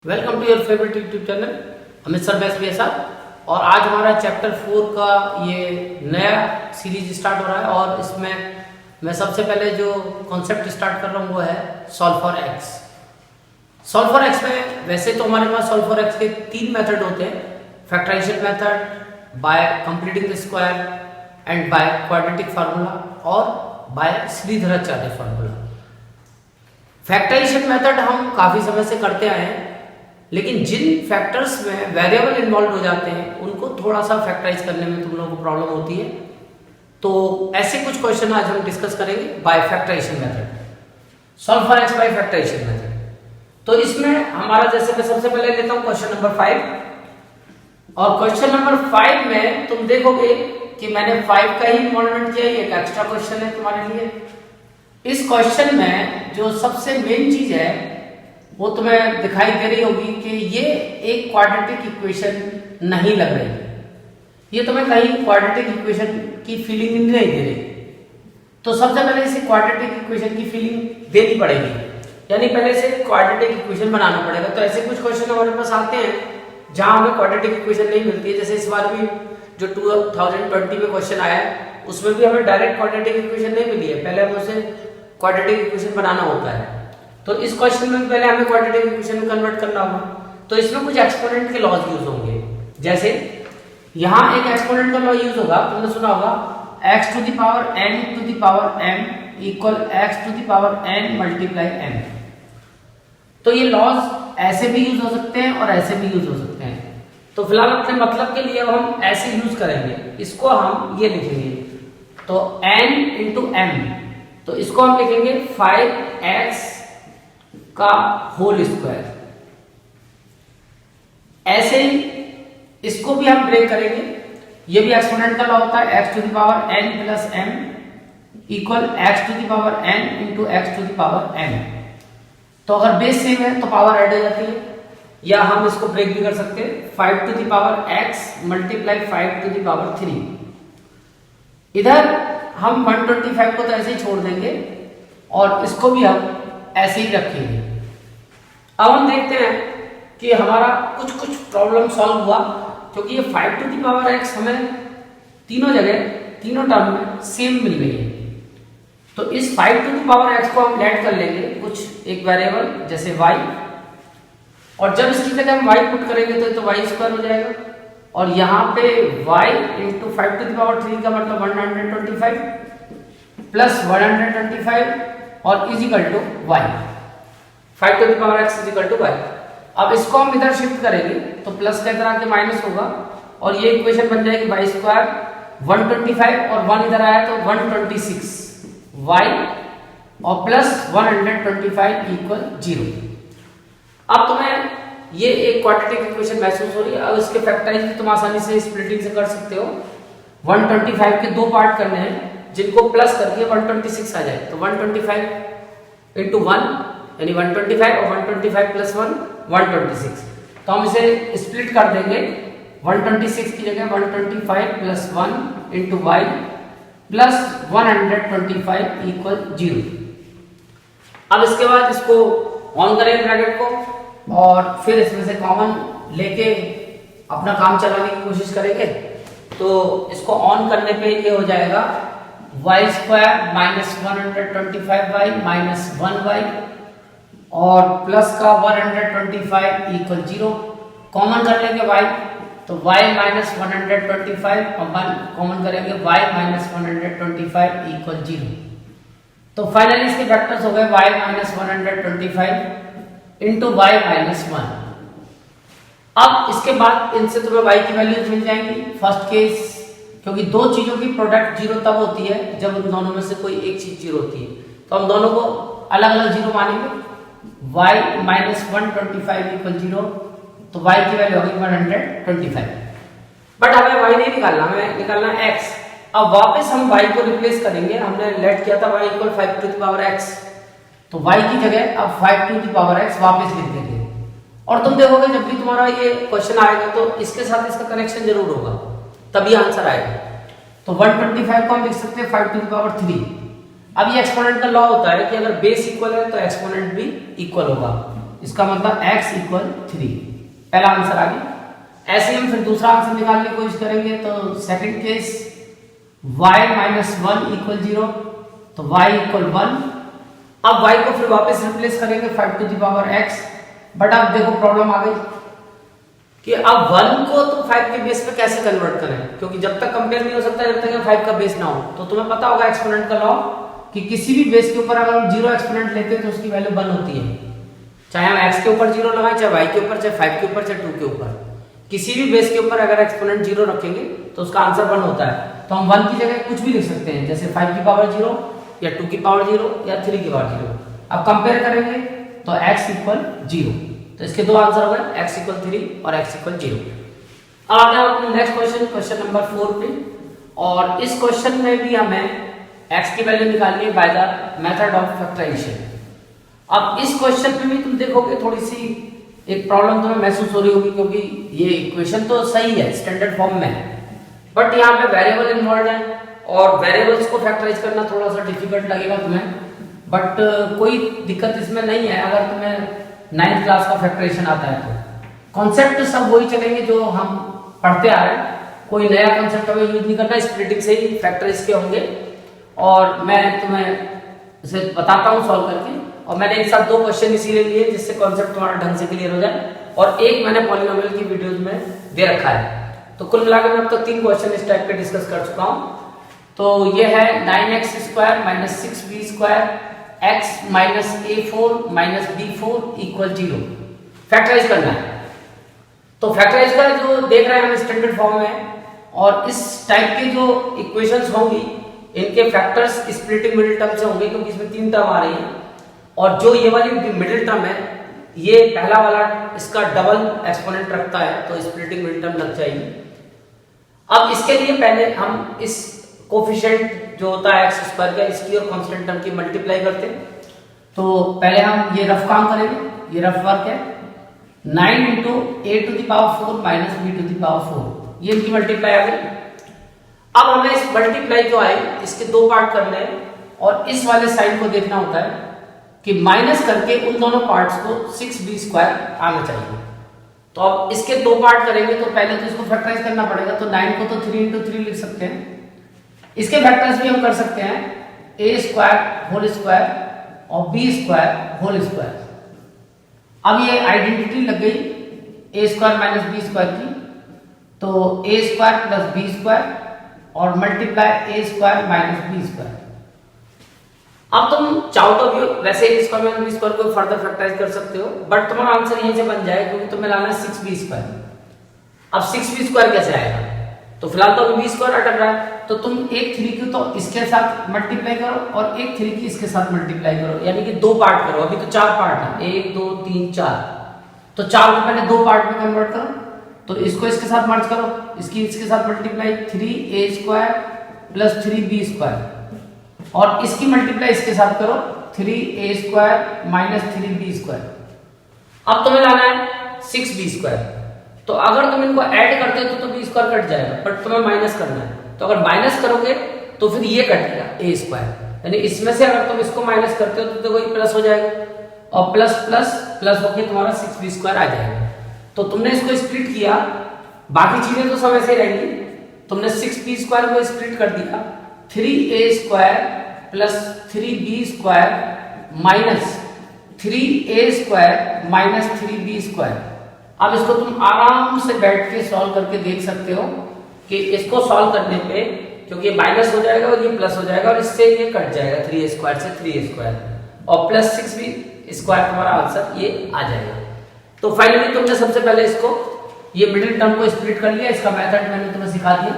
Welcome to your favourite YouTube channel Amit sir Bais sahab. और आज हमारा चैप्टर 4 का ये नया सीरीज स्टार्ट हो रहा है और इसमें मैं सबसे पहले जो कॉन्सेप्ट स्टार्ट कर रहा हूँ वो है solve for x. Solve for x में वैसे तो हमारे पास सॉल्व फॉर एक्स के 3 मेथड होते हैं, factorization method, by completing the square and by quadratic formula और by Shridharacharya formula. Factorization method हम काफ़ी समय से करते आए हैं, लेकिन जिन फैक्टर्स में वेरिएबल इन्वॉल्व हो जाते हैं उनको थोड़ा सा फैक्टराइज करने में तुम लोगों को प्रॉब्लम होती है। तो ऐसे कुछ क्वेश्चन आज हम डिस्कस करेंगे by factorization method, solve for x by factorization method. तो इसमें हमारा जैसे मैं सबसे पहले लेता हूं क्वेश्चन नंबर 5 और क्वेश्चन नंबर 5 में तुम देखोगे कि मैंने 5 का ही इन्वॉल्वमेंट किया, एक एक्स्ट्रा क्वेश्चन है तुम्हारे लिए। इस क्वेश्चन में जो सबसे मेन चीज है वो तुम्हें दिखाई दे रही होगी कि ये एक क्वाड्रेटिक इक्वेशन नहीं लग रही है, ये तुम्हें कहीं क्वाड्रेटिक इक्वेशन की फीलिंग नहीं दे रही। तो सबसे पहले इसे क्वाड्रेटिक इक्वेशन की फीलिंग देनी पड़ेगी, यानी पहले से क्वाड्रेटिक इक्वेशन बनाना पड़ेगा। तो ऐसे कुछ क्वेश्चन हमारे पास आते हैं जहां हमें क्वाड्रेटिक इक्वेशन नहीं मिलती है। जैसे इस बार भी जो 2020 में क्वेश्चन आया है उसमें भी हमें डायरेक्ट क्वाड्रेटिक इक्वेशन नहीं मिली है, पहले हमें उसे क्वाड्रेटिक इक्वेशन बनाना होता है। तो इस क्वेश्चन में पहले हमें क्वाड्रेटिक इक्वेशन में कन्वर्ट करना होगा। तो इसमें कुछ एक्सपोनेंट के लॉज यूज होंगे। जैसे यहां एक एक्सपोनेंट का लॉ यूज होगा, तुमने सुना होगा x to the power n to the power m equal x to the power n multiply m। तो ये लॉज ऐसे भी यूज हो सकते हैं और ऐसे भी यूज हो सकते हैं। तो फिलहाल अपने मतलब के लिए हम ऐसे यूज करेंगे, इसको हम ये लिखेंगे तो n इंटू m, तो इसको हम लिखेंगे 5x का होल स्क्वायर। ऐसे ही इसको भी हम ब्रेक करेंगे, ये भी एक्सपोनेंट का लॉ होता है x to the power n plus m equal x to the power n into x to the power n। तो अगर बेस सेम है तो पावर ऐड हो जाती है, या हम इसको ब्रेक भी कर सकते हैं 5 to the power x multiply 5 to the power 3। इधर हम 125 को तो ऐसे ही छोड़ देंगे और इसको भी हम ऐसे ही रखेंगे। अब हम देखते हैं कि हमारा कुछ प्रॉब्लम सॉल्व हुआ, क्योंकि ये 5 टू द पावर x हमें तीनों जगह तीनों टर्म में सेम मिल गई है। तो इस 5 टू द पावर x को हम ऐड कर लेंगे कुछ एक वेरिएबल जैसे y, और जब इसकी जगह हम y पुट करेंगे तो y स्क्वायर हो जाएगा, और यहाँ पे y into 5 to the power 3 का मतलब 125 प्लस 125 और is equal to y, 5 to the power x is equal to y। अब इसको हम इधर शिफ्ट करेंगे तो प्लस का इधर आके माइनस होगा और ये इक्वेशन बन जाएगी y स्क्वायर 125 और 1 इधर आया तो 126 y और प्लस 125 इक्वल 0। अब तुम्हें ये एक क्वाड्रेटिक इक्वेशन महसूस हो रही है। अब इसके फैक्टराइज भी तुम आसानी से स्प्लिटिंग से कर सकते हो। 125 के दो पार्ट करने हैं जिनको प्लस करके 126 आ जाए, तो 125 इंटू 1 यानी 125 और 125 प्लस 1 126। तो हम इसे स्प्लिट कर देंगे, 126 की जगह 125 plus 1 into y plus 125 equal 0। अब इसके बाद इसको ऑन करें ब्रैकेट को और फिर इसमें से कॉमन लेके अपना काम चलाने की कोशिश करेंगे। तो इसको ऑन करने पे ये हो जाएगा y square minus 125y minus 1y और प्लस का 125 इक्वल 0। कॉमन कर लेंगे y, तो y माइनस 125 और 1 कॉमन करेंगे y माइनस 125 इक्वल 0। तो फाइनली इसके फैक्टर्स हो गए y minus 125 into y minus 1। अब इसके बाद इनसे तुम्हें y की वैल्यूज मिल जाएंगी फर्स्ट केस, क्योंकि दो चीजों की प्रोडक्ट 0 तब होती है जब उन दोनों में से कोई एक चीज 0 होती है। तो हम दोनों को अलग अलग 0 मानेंगे, y माइनस 125 इक्वल 0, तो y की वैल्यू होगी 125। बट हमें y नहीं निकालना, हमें निकालना x। अब वापस हम y को रिप्लेस करेंगे, हमने लेट किया था y equal 5 to the power x, तो y की जगह अब 5 टू द पावर x वापस लिख देंगे। और तुम देखोगे जब भी तुम्हारा ये क्वेश्चन आएगा तो इसके साथ इसका कनेक्शन जरूर होगा, तभी आंसर आएगा। तो 125 को हम लिख सकते हैं 5 टू द पावर 3। अब ये एक्सपोनेंट का लॉ होता है कि अगर बेस इक्वल है तो एक्सपोनेंट भी इक्वल होगा। इसका मतलब x इक्वल 3। पहला आंसर आ गया। ऐसे हम फिर दूसरा आंसर निकालने की कोशिश करेंगे। तो second case y minus 1 equal 0, तो y इक्वल 1। अब y को फिर वापस रिप्लेस करेंगे 5 to the power x। But अब देखो प्रॉब्लम आ गई कि अब 1 को तो 5 के बेस पे कैसे कन्वर्ट करें, क्योंकि जब तक कंपेयर नहीं हो सकता जब तक 5 का बेस ना हो। तो तुम्हें पता होगा एक्सपोनेंट का लॉ कि किसी भी बेस के ऊपर अगर हम 0 एक्सपोनेंट लेते हैं तो उसकी वैल्यू 1 होती है। चाहे हम x के ऊपर 0 लगाएं, चाहे y के ऊपर, चाहे 5 के ऊपर, चाहे 2 के ऊपर, किसी भी बेस के ऊपर अगर एक्सपोनेंट 0 रखेंगे तो उसका आंसर 1 होता है। तो हम 1 की जगह कुछ भी लिख सकते हैं, जैसे 5 की पावर 0 या 2 की पावर 0 या 3 की पावर 0। अब कंपेयर करेंगे तो x इक्वल 0। तो इसके दो आंसर हो गए, x इक्वल 3 और x इक्वल 0। अब आते हैं अपने नेक्स्ट क्वेश्चन, क्वेश्चन नंबर 4 पे। और इस क्वेश्चन में भी हमें x की वैल्यू निकालनी है by the method of factorization. अब इस क्वेश्चन पे भी तुम देखोगे थोड़ी सी एक प्रॉब्लम तुम्हें महसूस हो रही होगी, क्योंकि ये इक्वेशन तो सही है, स्टैंडर्ड फॉर्म में है, बट यहाँ पे वेरिएबल इन्वॉल्व है और वेरिएबल्स को फैक्टराइज करना थोड़ा सा डिफिकल्ट लगेगा तुम्हें। बट कोई दिक्कत इसमें नहीं है अगर तुम्हें 9th क्लास का फैक्टराइजेशन आता है तो। कॉन्सेप्ट सब वही चलेंगे जो हम पढ़ते आ रहे हैं, कोई नया कॉन्सेप्ट हमें यूज नहीं करना, स्प्लिटिंग से ही फैक्टराइज के होंगे। और मैं तुम्हें इसे बताता हूँ सॉल्व करके। और मैंने एक साथ 2 क्वेश्चन इसीलिए लिए जिससे कॉन्सेप्ट तुम्हारा ढंग से क्लियर हो जाए, और एक मैंने पॉलिनोमियल की वीडियोज में दे रखा है। तो कुल मिलाकर मैं अब तक 3 क्वेश्चन इस टाइप के डिस्कस कर चुका हूँ। तो ये है 9x square minus 6b square x minus a4 minus b4 equal 0 factorize करना है। तो फैक्टराइज का जो देख रहे हैं हम स्टैंडर्ड फॉर्म में, और इस टाइप के जो इक्वेशंस होंगी इनके फैक्टर्स स्प्लिटिंग मिडिल टर्म से होंगे, क्योंकि इसमें 3 टर्म आ रही हैं। और जो ये वाली मिडिल टर्म है, ये पहला वाला इसका डबल एक्सपोनेंट रखता है, तो स्प्लिटिंग मिडिल टर्म लग जाएगी। अब इसके लिए पहले हम इस कोफिशिएंट जो होता है x स्क्वायर का, इसकी और कांस्टेंट टर्म की मल्टीप्लाई करते हैं। तो पहले हम ये रफ काम करेंगे, ये रफ वर्क है। 9 into a to the power 4 minus b to the power 4, ये इनकी मल्टीप्लाई आ गई। अब हमें इस मल्टीप्लाई जो आई इसके 2 पार्ट करने हैं, और इस वाले साइड को देखना होता है कि माइनस करके उन दोनों पार्ट्स को 6b स्क्वायर आना चाहिए। तो अब इसके 2 पार्ट करेंगे तो पहले तो इसको फैक्टराइज करना पड़ेगा। तो 9 को तो 3 इंटू 3 लिख सकते हैं। इसके फैक्टर्स भी हम कर सकते हैं, a स्क्वायर होल स्क्वायर और b स्क्वायर होल स्क्वायर। अब ये आइडेंटिटी लग गई a square minus b square की, तो a square plus b square और multiply a square minus b square. अब तुम चाहो तो भी वैसे a square minus b square को फर्दर फैक्टराइज कर सकते हो, बट तुम्हारा आंसर यहीं से बन जाएगा, क्योंकि तुम्हें लाना है 6b स्क्वायर। अब 6b स्क्वायर कैसे आएगा? तो फिलहाल तो अभी b स्क्वायर अटक रहा है, तो तुम एक 3 की तो इसके साथ मल्टीप्लाई करो और एक 3 की इसके साथ मल्टीप्लाई करो, यानी कि 2 पार्ट करो। अभी तो 4 पार्ट है, 1 2 3 4, तो 4 को पहले 2 पार्ट में कन्वर्ट करो। तो इसको इसके साथ मर्ज करो, इसकी इसके साथ multiply 3a square plus 3b square, और इसकी मल्टीप्लाई इसके साथ करो 3a square minus 3b square. अब तुम्हें लाना है 6b स्क्वायर। तो अगर तुम इनको ऐड करते हो तो b स्क्वायर कट जाएगा, बट तुम्हें माइनस करना है। तो अगर माइनस करोगे तो फिर ये कटेगा a स्क्वायर, यानी इसमें से अगर तुम इसको माइनस करते हो तो देखो ये प्लस हो जाएगा, और प्लस प्लस प्लस होकर तुम्हारा 6b स्क्वायर आ जाएगा। तो तुमने इसको स्प्लिट किया, बाकी चीजें तो सब ऐसे रहेंगी। तुमने 6b स्क्वायर को स्प्लिट कर दिया, 3a square plus 3b square minus 3a square minus 3b square. अब इसको तुम आराम से बैठ के सॉल्व करके देख सकते हो कि इसको सॉल्व करने पे, क्योंकि ये माइनस हो जाएगा और ये प्लस हो जाएगा, और इससे ये कट जाएगा 3a स्क्वायर से 3a स्क्वायर, और प्लस 6b स्क्वायर तुम्हारा आंसर ये आ जाएगा। तो फाइनली तुमने सबसे पहले इसको ये मिडिल टर्म को स्प्लिट कर लिया। इसका मेथड मैंने तुम्हें सिखा दिया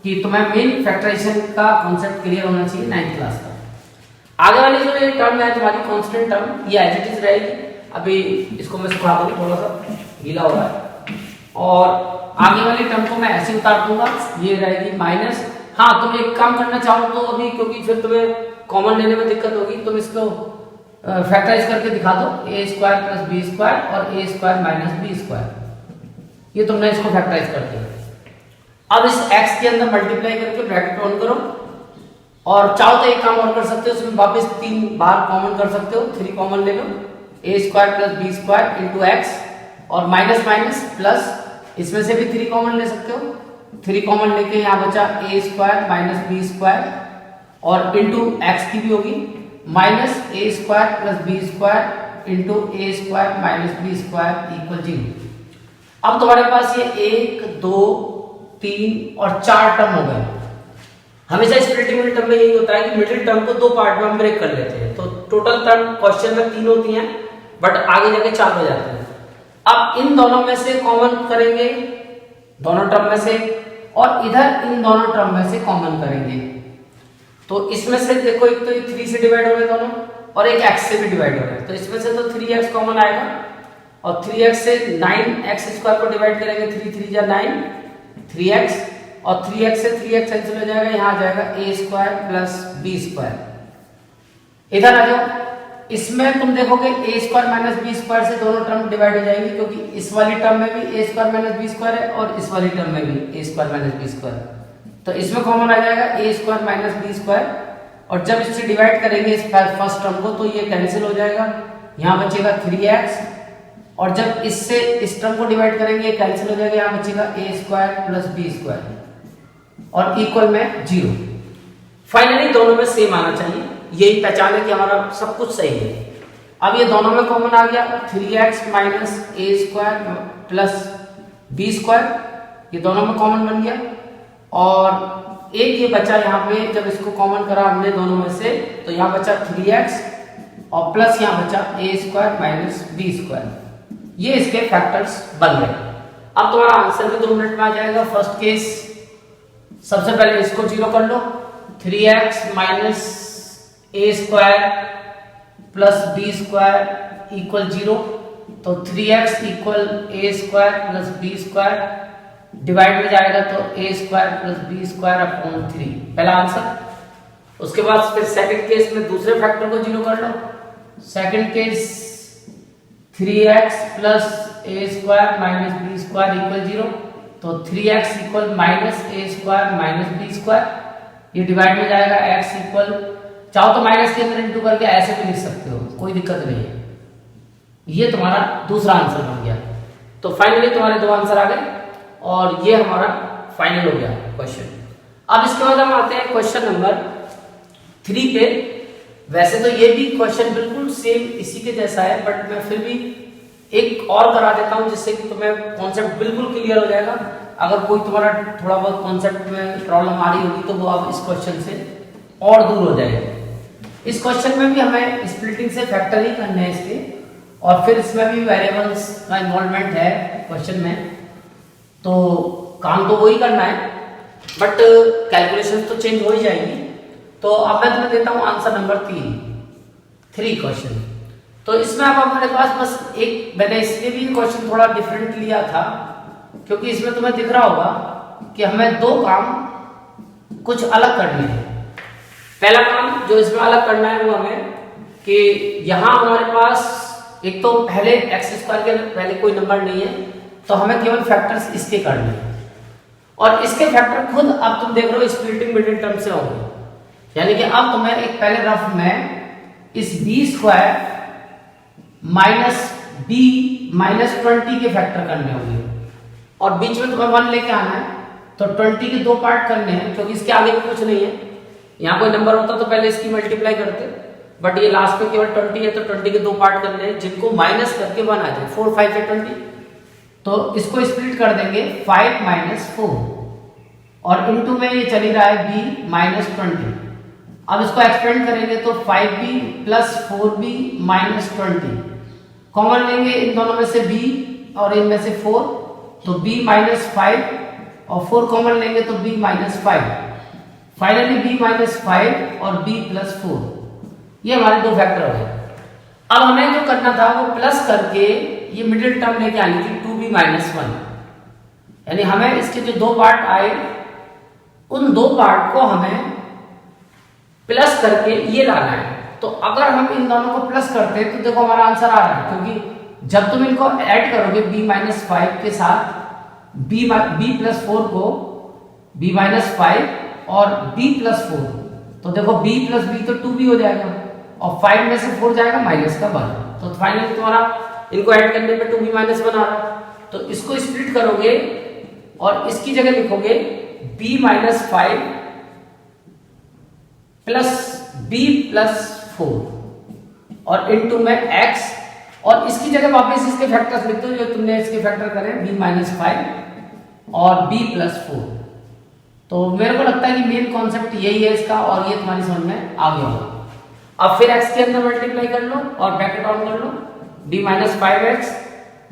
कि तुम्हें मेन फैक्टराइजेशन का कॉन्सेप्ट क्लियर होना चाहिए 9th क्लास का। आगे वाली जो ये टर्म है तुम्हारी कांस्टेंट टर्म, ये एज इट इज रहेगी। अभी इसको मैं सुखा दूंगा, थोड़ा सा गीला हो रहा है, और आगे वाली टर्म को मैं ऐसे उतार दूंगा, ये रहेगी माइनस। हाँ, तुम एक काम करना चाहो तो अभी, क्योंकि फिर तुम्हें कॉमन लेने में दिक्कत होगी, तुम इसको फैक्टराइज करके दिखा दो, a square plus b square और a square minus b square. ये तुमने इसको फैक्टराइज कर दिया। अब इस x के अंदर मल्टीप्लाई करके ब्रैकेट ऑन करो, और चाहो तो एक काम और कर सकते हो, उसमें वापस 3 बार कॉमन कर सकते हो, 3 कॉमन ले लो, A square plus B square into X, और माइनस माइनस प्लस, इसमें से भी 3 कॉमन ले सकते हो, 3 कॉमन लेके यहाँ बचा A square minus B square, और इंटू एक्स की भी होगी minus A square plus B square into A square minus B square equal 0। अब तुम्हारे पास ये 1 2 3 और 4 टर्म हो गए। हमेशा स्प्लिटिंग मिडिल टर्म में यही होता है कि मिडिल टर्म को 2 पार्ट में हम ब्रेक कर लेते हैं, तो टोटल टर्म क्वेश्चन में 3 होती हैं, बट आगे जाके 4 हो जाते हैं। अब इन दोनों में से कॉमन करेंगे, दोनों टर्म में से, और इधर इन दोनों टर्म में से कॉमन करेंगे। तो इसमें से देखो, एक तो ये 3 से डिवाइड हो रहे दोनों, और एक x से भी डिवाइड हो रहे हैं, तो इसमें से तो 3x कॉमन आएगा, और 3x से 9x स्क्वायर को डिवाइड करेंगे, 3 3 जा 9 3x, और 3x से 3x कैंसिल हो जाएगा, यहाँ आ जाएगा a square plus b square. इधर आ जाओ, इसमें तुम देखोगे a square minus b square से दोनों टर्म डिवाइड हो जाएंगे, क्योंकि इस वाली टर्म में भी a square minus b square है, और इस वाली टर्म में भी a square minus b square, तो इसमें कॉमन आ जाएगा a square minus b square, और जब इससे डिवाइड करेंगे इस फर्स्ट टर्म को, तो ये कैंसिल हो जाएगा, यहाँ बचेगा 3x, और जब इससे इस टर्म को डिवाइड करेंगे कैंसिल हो जाएगा, यहाँ बचेगा a square plus b square, और इक्वल में 0। फाइनली दोनों में सेम आना चाहिए, यही पहचान है कि हमारा सब कुछ सही है। अब ये दोनों में कॉमन आ गया, 3x minus a square plus b square, ये दोनों में कॉमन बन गया, और एक ये बचा यहाँ पे, जब इसको कॉमन करा हमने दोनों में से, तो यहाँ बचा 3x, और प्लस यहाँ बचा a square minus b square. ये इसके फैक्टर्स बन गए। अब तुम्हारा आंसर भी 2 मिनट में आ जाएगा। फर्स्ट केस, सबसे पहले इसको 0 कर लो, 3x minus a square plus b square equal 0, तो 3x equal a square plus b square, divide में जाएगा तो a square plus b square upon 3, पहला आंसर। उसके बाद फिर सेकंड केस में दूसरे फैक्टर को 0 कर लो, second case 3x plus a square minus b square equal 0, तो 3x equal minus a square minus b square, ये डिवाइड में जाएगा x इक्वल, चाहो तो माइनस के अंदर इंटू करके ऐसे भी लिख सकते हो, कोई दिक्कत नहीं है। ये तुम्हारा दूसरा आंसर बन गया। तो फाइनली तुम्हारे 2 आंसर आ गए, और ये हमारा फाइनल हो गया क्वेश्चन। अब इसके बाद हम आते हैं क्वेश्चन नंबर 3 पे। वैसे तो ये भी क्वेश्चन बिल्कुल सेम इसी के जैसा है, बट मैं फिर भी एक और करा देता हूं, जिससे कि तुम्हें कॉन्सेप्ट बिल्कुल क्लियर हो जाएगा। अगर कोई तुम्हारा थोड़ा बहुत कॉन्सेप्ट में प्रॉब्लम आ रही होगी, तो वो अब इस क्वेश्चन से और दूर हो जाएगा। इस क्वेश्चन में भी हमें स्प्लिटिंग से फैक्टर ही करने हैं इसके, और फिर इसमें भी वेरिएबल्स का इन्वॉल्वमेंट है क्वेश्चन में, तो काम तो वही करना है, बट कैलकुलेशन तो चेंज हो ही जाएगी। तो अब मैं तुम्हें देता हूं आंसर नंबर 3 क्वेश्चन। तो इसमें अब हमारे पास बस एक, मैंने इसलिए भी क्वेश्चन थोड़ा डिफरेंट लिया था, क्योंकि इसमें तुम्हें दिख रहा होगा कि हमें 2 काम कुछ अलग करने हैं। पहला काम जो इसमें अलग करना है वो हमें कि यहां हमारे पास एक तो पहले एक्स स्क्वायर के पहले कोई नंबर नहीं है, तो हमें केवल फैक्टर्स इसके करने हैं, और इसके फैक्टर खुद अब तुम देख रहे हो स्प्लिटिंग मिडिल टर्म से होंगे, यानी कि अब तुम्हें एक पहले रफ में इस b square minus b minus 20 के फैक्टर करने होंगे, और बीच में तुम्हें 1 लेके आना है, तो 20 के 2 पार्ट करने हैं, क्योंकि इसके आगे भी कुछ नहीं है। यहाँ कोई नंबर होता तो पहले इसकी मल्टीप्लाई करते, बट ये लास्ट में केवल 20 है, तो 20 के 2 पार्ट करने हैं, जिनको माइनस करके 1 आ जाए, 4 5 है 20, तो इसको स्प्लिट कर देंगे 5 माइनस 4, और इनटू में ये चली रहा है b माइनस 20। अब इसको एक्सपेंड करेंगे तो 5b plus 4b minus 20, common लेंगे इन दोनों में से b और इनमें से 4, तो b माइनस 5 और 4 कॉमन लेंगे तो b minus 5, finally b minus 5 और b प्लस 4, ये हमारे 2 फैक्टर हो गए। अब हमें जो करना था वो प्लस करके ये मिडिल टर्म लेके आनी थी 2b माइनस 1, यानी हमें इसके जो 2 पार्ट आए उन 2 पार्ट को हमें प्लस करके ये लाना है। तो अगर हम इन दोनों को प्लस करते हैं तो देखो हमारा आंसर आ रहा है, क्योंकि जब तुम इनको ऐड करोगे b माइनस 5 के साथ b प्लस 4 को b माइनस 5 और b प्लस 4, तो देखो b प्लस b तो 2b हो जाएगा, और 5 में से 4 जाएगा माइनस का 1, तो फाइनली तुम्हारा इनको ऐड करने पे 2b माइनस 1 आ रहा है। तो इसको स्प्लिट करोगे और इसकी जगह लिखोगे b minus 5 plus b plus 4 और इनटू में x, और इसकी जगह वापस इसके फैक्टर्स लिख दो जो तुमने इसके फैक्टर करे b माइनस 5 और b प्लस 4। तो मेरे को लगता है कि मेन कॉन्सेप्ट यही है इसका, और ये तुम्हारी समझ में आ गया होगा। अब फिर x के अंदर मल्टीप्लाई कर लो और ब्रैकेट ऑन कर लो, b माइनस 5x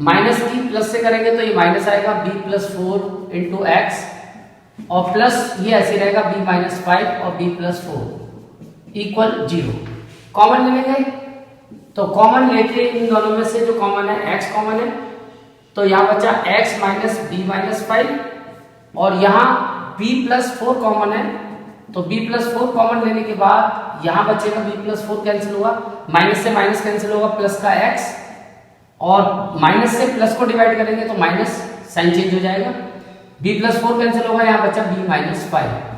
माइनस की प्लस से करेंगे तो ये माइनस आएगा b प्लस 4 इंटू एक्स, और प्लस ये ऐसे रहेगा b माइनस 5 और b प्लस 4 इक्वल 0। कॉमन ले लेंगे, तो कॉमन लेके इन दोनों में से जो कॉमन है x कॉमन है, तो यहाँ बचा x माइनस b माइनस 5, और यहाँ b प्लस 4 कॉमन है, तो b प्लस 4 कॉमन लेने के बाद यहाँ बचेगा b प्लस 4 कैंसिल होगा, माइनस से माइनस कैंसिल होगा, प्लस का x, और माइनस से प्लस को डिवाइड करेंगे तो माइनस साइन चेंज हो जाएगा, b प्लस 4 कैंसिल होगा, यहाँ बचा b माइनस 5।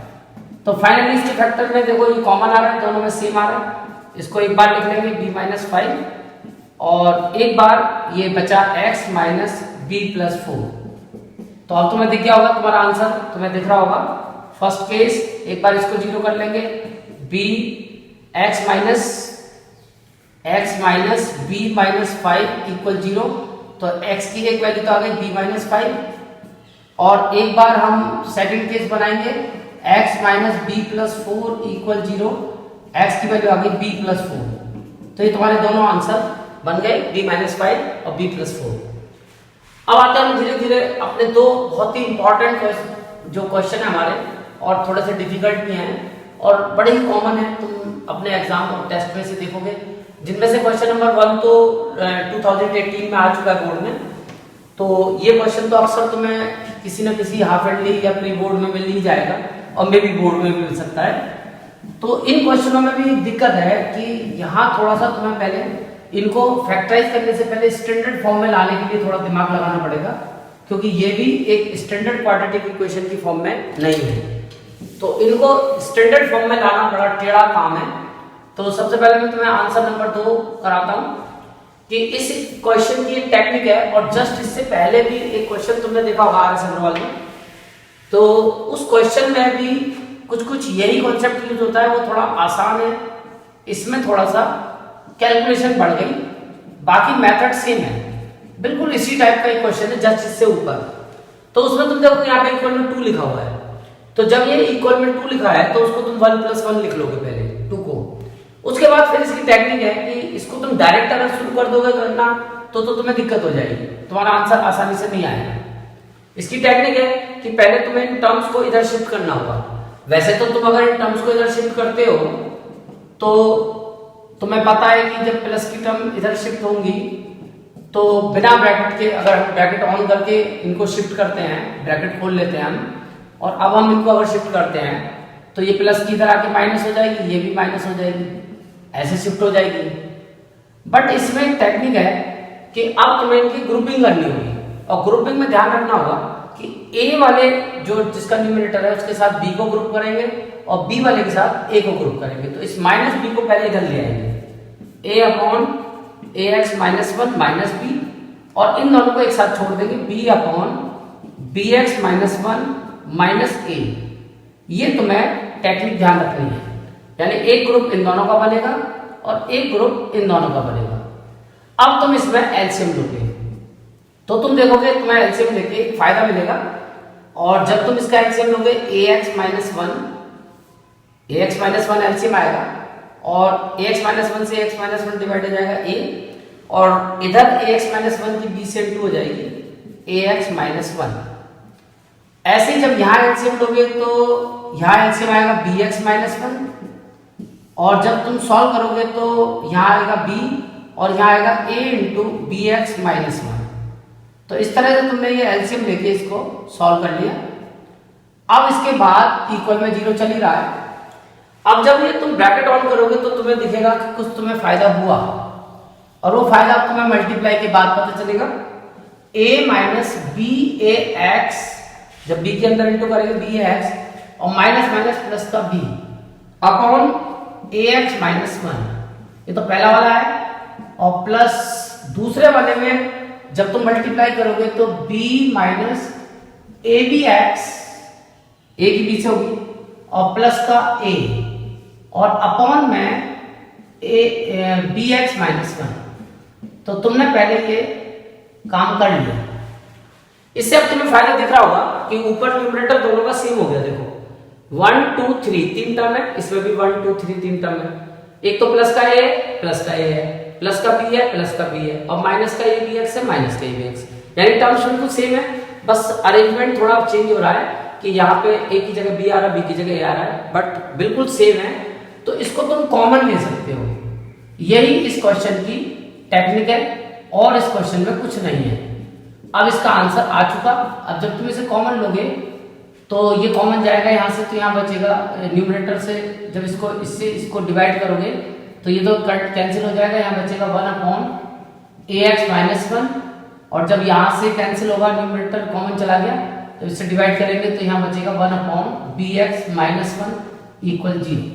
तो फाइनली इसके फैक्टर में देखो ये कॉमन आ रहा है, दोनों में सेम आ रहा है, इसको एक बार लिख लेंगे b माइनस 5 और एक बार ये बचा x माइनस b प्लस 4। तो अब तुम्हें दिख गया होगा, तुम्हारा आंसर तुम्हें दिख रहा होगा। फर्स्ट केस एक बार इसको जीरो कर लेंगे, b x minus b minus 5 equal 0, तो x की एक वैल्यू तो आ गई b माइनस 5, और एक बार हम सेकंड केस बनाएंगे x minus b plus 4 equal 0, x की वैल्यू आ गई b प्लस 4। तो ये तुम्हारे दोनों आंसर बन गए b माइनस 5 और b प्लस 4। अब आते हैं हम धीरे धीरे अपने दो बहुत ही इंपॉर्टेंट जो क्वेश्चन है हमारे, और थोड़े से डिफिकल्ट भी हैं और बड़े ही कॉमन है, तुम अपने एग्जाम और टेस्ट में से देखोगे, जिनमें से क्वेश्चन नंबर 1 तो 2018 में आ चुका है बोर्ड में। तो ये क्वेश्चन तो अक्सर तुम्हें किसी न किसी हाफ एंडली या प्री बोर्ड में मिल ही जाएगा, और मे भी बोर्ड में भी मिल सकता है। तो इन क्वेश्चनों में भी दिक्कत है कि यहाँ थोड़ा सा तुम्हें पहले इनको फैक्टराइज करने से पहले स्टैंडर्ड फॉर्म में लाने के लिए थोड़ा दिमाग लगाना पड़ेगा, क्योंकि ये भी एक स्टैंडर्ड क्वाड्रेटिक इक्वेशन की फॉर्म में नहीं है। तो इनको स्टैंडर्ड फॉर्म में लाना बड़ा टेढ़ा काम है। तो सबसे पहले मैं तुम्हें आंसर नंबर 2 कराता हूं कि इस क्वेश्चन की एक टेक्निक है, और जस्ट इससे पहले भी एक क्वेश्चन तुमने देखा होगा आर एस अग्रवाल में, तो उस क्वेश्चन में भी कुछ यही कॉन्सेप्ट यूज होता है, वो थोड़ा आसान है, इसमें थोड़ा सा कैलकुलेशन बढ़ गई, बाकी मेथड सेम है, बिल्कुल इसी टाइप का एक क्वेश्चन है जस्ट इससे ऊपर। तो उसमें तुम देखो यहाँ पे इक्वल में 2 लिखा हुआ है, तो जब ये इक्वल में 2 लिखा है तो उसको तुम 1 प्लस 1 लिख लोगे पहले 2 को, उसके बाद फिर इसकी टेक्निक है कि इसको तुम डायरेक्ट अगर शुरू कर दोगे करना तो तुम्हें दिक्कत हो जाएगी, तुम्हारा आंसर आसानी से नहीं आएगा। इसकी टेक्निक है कि पहले तुम्हें इन टर्म्स को इधर शिफ्ट करना होगा। वैसे तो तुम अगर इन टर्म्स को इधर शिफ्ट करते हो तो तुम्हें पता है कि जब प्लस की टर्म इधर शिफ्ट होंगी तो बिना ब्रैकेट के, अगर हम ब्रैकेट ऑन करके इनको शिफ्ट करते हैं, ब्रैकेट खोल लेते हैं हम, और अब हम इनको अगर शिफ्ट करते हैं तो ये प्लस की इधर आके माइनस हो जाएगी, ये भी माइनस हो जाएगी, ऐसे शिफ्ट हो जाएगी। बट इसमें एक टेक्निक है कि अब तुम्हें इनकी ग्रुपिंग करनी होगी, और ग्रुपिंग में ध्यान रखना होगा कि ए वाले जो जिसका न्यूमरेटर है उसके साथ बी को ग्रुप करेंगे और बी वाले के साथ ए को ग्रुप करेंगे। तो इस माइनस बी को पहले इधर ले आएंगे, A upon A x minus 1 minus B, और इन दोनों को एक साथ छोड़ देंगे, B upon B x minus 1 minus A. ये तुम्हें टेक्निक ध्यान रखनी है, यानी एक ग्रुप इन दोनों का बनेगा और एक ग्रुप इन दोनों का बनेगा। अब तुम इसमें एलसीएम लोगे तो तुम देखोगे तुम्हें एलसीएम लेके एक फायदा मिलेगा, और जब तुम इसका एलसीएम लोगे ए एक्स माइनस 1 एलसीएम आएगा, और ए एक्स माइनस 1 से एक्स माइनस 1 डिवाइड हो जाएगा ए, और इधर ए एक्स माइनस 1 की बी से इंटू हो जाएगी ए एक्स माइनस 1। ऐसे ही जब यहाँ एलसीएम लोगे तो यहाँ एलसीएम आएगा बी एक्स माइनस 1, और जब तुम सॉल्व करोगे तो यहाँ आएगा b और यहाँ आएगा a into B x minus 1। तो इस तरह से तुमने ये एलसीएम लेके इसको सॉल्व कर लिया। अब इसके बाद इक्वल में 0 चल ही रहा है। अब जब ये तुम ब्रैकेट ऑन करोगे तो तुम्हें दिखेगा कि कुछ तुम्हें फायदा हुआ, और वो फायदा अब तुम्हें मल्टीप्लाई के बाद पता चलेगा। a minus b a x, जब b के अंदर इंटू करेंगे बी ए एक्स और माइनस माइनस प्लस का b अपॉन ए एक्स माइनस 1, ये तो पहला वाला है, और प्लस दूसरे वाले में जब तुम मल्टीप्लाई करोगे तो b minus A B X, A की बी से होगी, और प्लस का a और अपॉन में ए बी एक्स माइनस 1। तो तुमने पहले ये काम कर लिया। इससे अब तुम्हें फायदा दिख रहा होगा कि ऊपर न्यूमरेटर दोनों का सेम हो गया। देखो 1 2 3 तीन टर्म है, इसमें भी 1 2 3 तीन टर्म है। एक तो प्लस का ए है, प्लस का ए है, प्लस का बी है, प्लस का बी है, और माइनस का ए बी एक्स है, माइनस का ए बी एक्स, यानी टर्म्स बिल्कुल सेम है, बस अरेंजमेंट थोड़ा चेंज हो रहा है कि यहाँ पे ए की जगह बी आ रहा है, बी की जगह ए आ रहा है, बट बिल्कुल सेम है। तो इसको तुम कॉमन ले सकते हो। यही इस क्वेश्चन की टेक्निक है और इस क्वेश्चन में कुछ नहीं है। अब इसका आंसर आ चुका। अब जब तुम इसे कॉमन लोगे तो ये कॉमन जाएगा यहाँ से, तो यहाँ बचेगा न्यूमरेटर से। जब इसको इससे इसको डिवाइड करोगे तो ये तो कैंसिल हो जाएगा, यहाँ बचेगा 1 अपॉन ए एक्स माइनस 1, और जब यहाँ से कैंसिल होगा न्यूमरेटर कॉमन चला गया तो इससे डिवाइड करेंगे तो यहाँ बचेगा 1 upon B x minus 1 equal 0।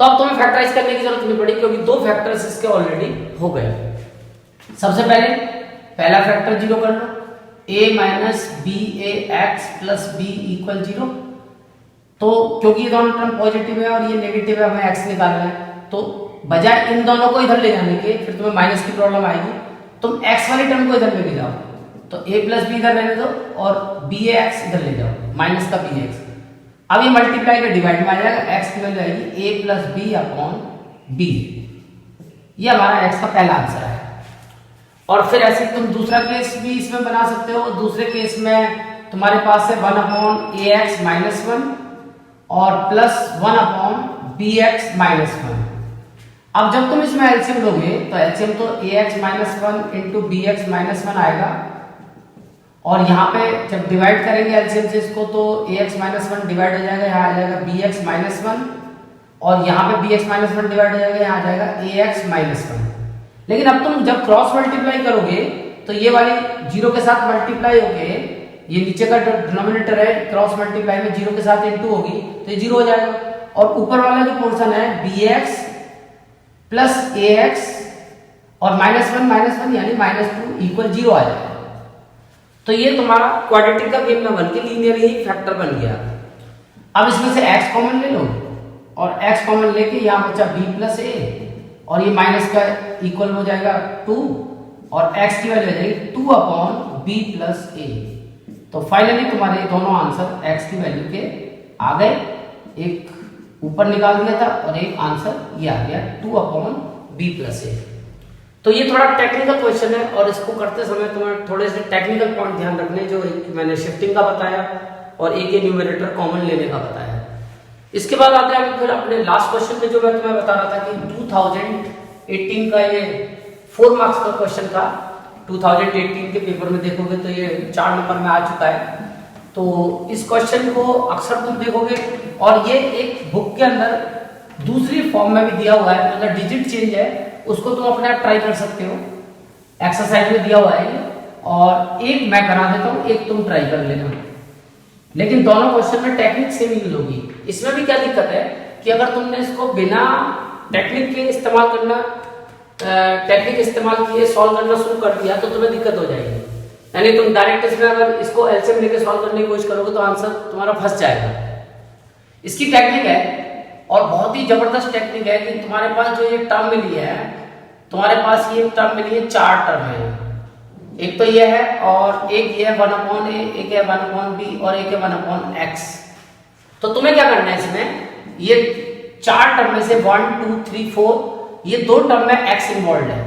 तो अब तुम्हें फैक्टराइज करने की जरूरत नहीं पड़ी क्योंकि दो फैक्टर्स इसके ऑलरेडी हो गए। सबसे पहले पहला फैक्टर 0 कर लो, a minus b a x plus b equal 0। तो क्योंकि ये दोनों टर्म पॉजिटिव है और ये नेगेटिव है, हमें x निकालना है, तो बजाय इन दोनों को इधर ले जाने के, फिर तुम्हें माइनस की प्रॉब्लम आएगी, तुम x वाली टर्म को इधर लेके जाओ, तो a प्लस बी इधर रहने दो और बी ए एक्स इधर ले जाओ, माइनस का बी एक्स। अब ये मल्टीप्लाई का डिवाइड में आ जाएगा, x की वैल्यू आएगी a plus b upon b. ये हमारा x का पहला आंसर है। और फिर ऐसे तुम दूसरा केस भी इसमें बना सकते हो। दूसरे केस में तुम्हारे पास है 1 अपॉन ए एक्स माइनस 1 और plus 1 upon B x minus 1। अब जब तुम इसमें एलसीएम लोगे तो एलसीएम तो A x minus 1 into B x minus 1 आएगा, और यहाँ पे जब डिवाइड करेंगे एलसीएम से इसको तो ए एक्स माइनस 1 डिवाइड हो जाएगा, यहाँ आ जाएगा बी एक्स माइनस 1, और यहाँ पे बी एक्स माइनस 1 डिवाइड हो जाएगा, यहाँ आ जाएगा ए एक्स माइनस 1। लेकिन अब तुम जब क्रॉस मल्टीप्लाई करोगे तो ये वाली 0 के साथ मल्टीप्लाई होके, ये नीचे का डिनोमिनेटर है क्रॉस मल्टीप्लाई में 0 के साथ इनटू होगी तो ये 0 हो जाएगा, और ऊपर वाला जो पोर्शन है bx प्लस ax और -1 यानी -2 इक्वल 0 आ जाएगा। तो ये तुम्हारा क्वाड्रेटिक का गेम ना बन के लीनियर ही फैक्टर बन गया। अब इसमें से x कॉमन ले लो, और x कॉमन लेके यहाँ बचा b प्लस a, और ये माइनस का इक्वल हो जाएगा 2, और x की वैल्यू आ जाएगी 2 अपॉन b प्लस a। तो फाइनली तुम्हारे दोनों आंसर x की वैल्यू के आ गए, एक ऊपर निकाल दिया था और एक आंसर ये आ गया 2 अपॉन b प्लस a। तो ये थोड़ा टेक्निकल क्वेश्चन है और इसको करते समय तुम्हें थोड़े से टेक्निकल पॉइंट ध्यान रखने, जो मैंने शिफ्टिंग का बताया और एक न्यूमरेटर कॉमन लेने का बताया। इसके बाद आते हैं फिर अपने लास्ट क्वेश्चन पे, जो मैं तुम्हें बता रहा था कि 2018 का ये 4 मार्क्स का क्वेश्चन था। 2018 के पेपर में देखोगे तो ये 4 नंबर में आ चुका है। तो इस क्वेश्चन को अक्सर तुम देखोगे, और ये एक बुक के अंदर दूसरी फॉर्म में भी दिया हुआ है, मतलब डिजिट चेंज है, उसको तुम अपने आप ट्राई कर सकते हो। एक्सरसाइज में दिया हुआ है ये, और एक मैं करा देता हूँ, एक तुम ट्राई कर लेना। लेकिन दोनों क्वेश्चन में टेक्निक सेम यूज होगी। इसमें भी क्या दिक्कत है कि अगर तुमने इसको बिना टेक्निक के इस्तेमाल करना, टेक्निक इस्तेमाल किए सॉल्व करना शुरू कर दिया तो तुम्हें दिक्कत हो जाएगी। यानी तुम डायरेक्ट इसमें अगर इसको एलसीएम लेके सॉल्व करने की कोशिश करोगे तो आंसर तुम्हारा फंस जाएगा। इसकी टेक्निक है, और बहुत ही जबरदस्त टेक्निक है, कि तुम्हारे पास जो ये टर्म मिली है, तुम्हारे पास ये टर्म मिली है, 4 टर्म है। एक तो ये है, और एक ये है 1 अपॉन ए, एक है 1 अपॉन बी, और एक है 1 अपॉन एक्स। तो तुम्हें क्या करना है इसमें, ये 4 टर्म में से 1 2 3 4 ये 2 टर्म में x इन्वॉल्व है,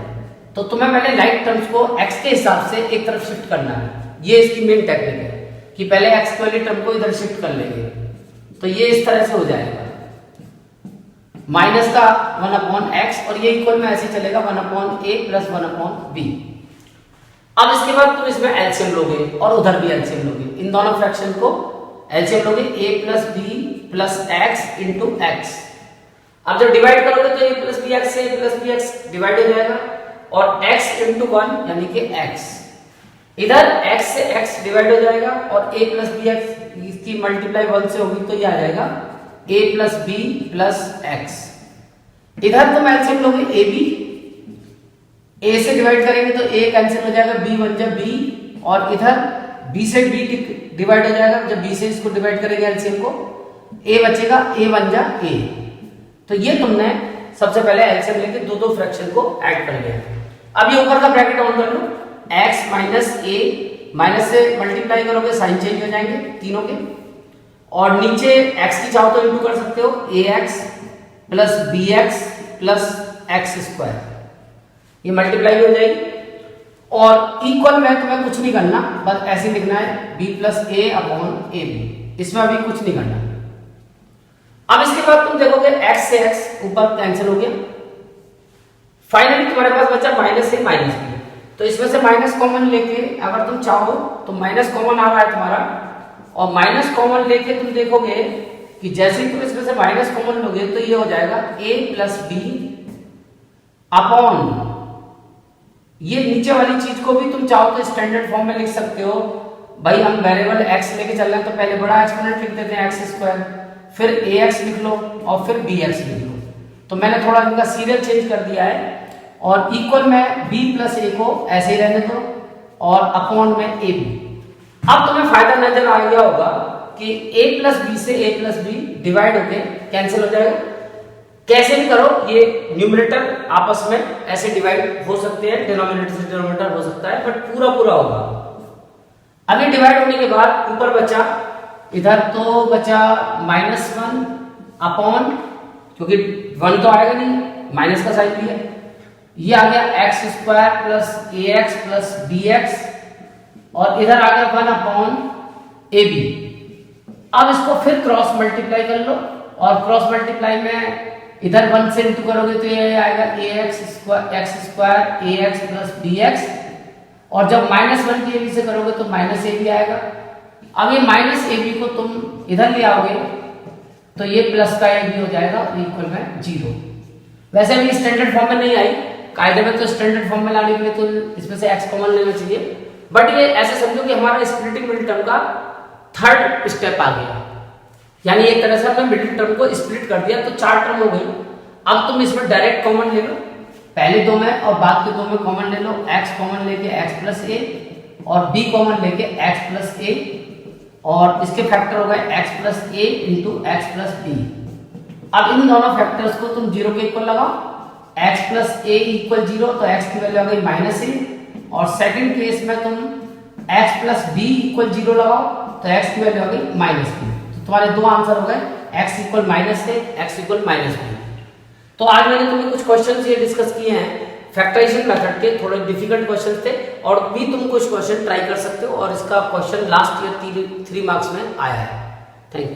तो तुम्हें पहले लाइक टर्म्स को x के हिसाब से एक तरफ शिफ्ट करना है। ये इसकी मेन टेक्निक है कि पहले x वाली टर्म को इधर शिफ्ट कर लेंगे, तो ये इस तरह से हो जाएगा, माइनस का 1 अपॉन एक्स, और ये इक्वल में ऐसे चलेगा 1 अपॉन ए प्लस 1 अपॉन बी। अब इसके बाद तुम इसमें एलसीएम लोगे और उधर भी एलसीएम लोगे, इन दोनों फ्रैक्शन को एलसीएम लोगे, a plus b plus x into x. अब जब डिवाइड करोगे तो a प्लस बी एक्स से a plus b x divide हो जाएगा, और x इंटू 1 यानी कि x, इधर x से x डिवाइड हो जाएगा, और a प्लस बी एक्स इसकी मल्टीप्लाई 1 से होगी तो ये आ जाएगा a plus b plus x. इधर तुम एलसीएम लोगे ab, ए से डिवाइड करेंगे तो ए कैंसिल हो जाएगा, बी बन जाए बी, और इधर बी से बी डिवाइड हो जाएगा, जब बी से इसको डिवाइड करेंगे एलसीएम को, ए बचेगा, ए बन जा ए। तो ये तुमने सबसे पहले एलसीएम लेके दो दो फ्रैक्शन को ऐड कर लिया। अब ये ऊपर का ब्रैकेट ऑन कर लो, x माइनस ए, माइनस से मल्टीप्लाई करोगे साइन चेंज हो जाएंगे तीनों के, और नीचे x की चाहो तो इंटू कर सकते हो, ax plus bx plus x square, ये मल्टीप्लाई हो जाएगी। और इक्वल में तुम्हें कुछ नहीं करना, बस ऐसे लिखना है b plus a upon a b, इसमें अभी कुछ नहीं करना। अब इसके बाद तुम देखोगे x से x ऊपर कैंसिल हो गया, फाइनली तुम्हारे पास बचा माइनस ए माइनस बी। तो इसमें से माइनस कॉमन लेके अगर तुम चाहो तो माइनस कॉमन आ रहा है तुम्हारा, और माइनस कॉमन लेके तुम देखोगे कि जैसे ही तुम इसमें से माइनस कॉमन लोगे तो ये हो जाएगा a प्लस बी अपॉन, ये नीचे वाली चीज को भी तुम चाहो तो स्टैंडर्ड फॉर्म में लिख सकते हो। भाई हम वेरिएबल x लेके चल रहे हैं तो पहले बड़ा एक्सपोनेंट लिख देते हैं एक्स स्क्वायर, फिर ax लिख लो और फिर bx लिख लो। तो मैंने थोड़ा इनका सीरियल चेंज कर दिया है, और इक्वल में b प्लस ए को ऐसे ही रहने दो, और अपॉन में ए बी। अब तुम्हें फायदा नजर आ गया होगा कि a प्लस बी से a प्लस बी डिवाइड होके कैंसिल हो जाएगा। कैसे भी करो, ये न्यूमरेटर आपस में ऐसे डिवाइड हो सकते हैं, डिनोमिनेटर से डिनोमिनेटर हो सकता है, बट पूरा पूरा होगा। अभी डिवाइड होने के बाद ऊपर बचा, इधर तो बचा -1 अपॉन, क्योंकि 1 तो आएगा नहीं, माइनस का साइन भी है, ये आ गया एक्स स्क्वायर प्लस ए एक्स प्लस बी एक्स, और इधर आ गया 1 अपॉन ए बी। अब इसको फिर क्रॉस मल्टीप्लाई कर लो, और क्रॉस मल्टीप्लाई में इधर 1 से इंटू करोगे तो ये आएगा ए एक्स स्क्वायर ए एक्स प्लस बी एक्स, और जब -1 की ए बी से करोगे तो माइनस ए बी आएगा। अब ये माइनस ए बी को तुम इधर ले आओगे तो ये प्लस का ए बी हो जाएगा, इक्वल में 0। वैसे अभी स्टैंडर्ड फॉर्म में नहीं आई, कायदे में तो स्टैंडर्ड फॉर्म में लाने के लिए तो इसमें से x कॉमन लेना चाहिए, बट ये ऐसे समझो कि हमारा स्प्लिटिंग मिडिल टर्म का थर्ड स्टेप आ गया, यानी एक तरह से हमने मिडिल टर्म को स्प्लिट कर दिया, तो 4 टर्म हो गई। अब तुम इसमें डायरेक्ट कॉमन ले लो, पहले दो में और बाद के दो में कॉमन ले लो, x कॉमन लेके x प्लस ए, और b कॉमन लेके x प्लस ए, और इसके फैक्टर हो गए x प्लस ए इंटू एक्स प्लस बी। अब इन दोनों फैक्टर्स को तुम 0 के इक्वल लगाओ, x प्लस ए इक्वल 0, तो x की वैल्यू आ गई -a, और सेकंड केस में तुम x प्लस बी इक्वल 0 लगाओ तो x की वैल्यू आ गई -b। तो तुम्हारे दो आंसर हो गए, x equal -a, x equal -b। तो आज मैंने तुम्हें कुछ क्वेश्चंस ये डिस्कस किए हैं फैक्टराइजेशन मेथड के, थोड़े डिफिकल्ट क्वेश्चंस थे, और भी तुम कुछ क्वेश्चन ट्राई कर सकते हो, और इसका क्वेश्चन लास्ट ईयर 3 मार्क्स में आया है। Thank you.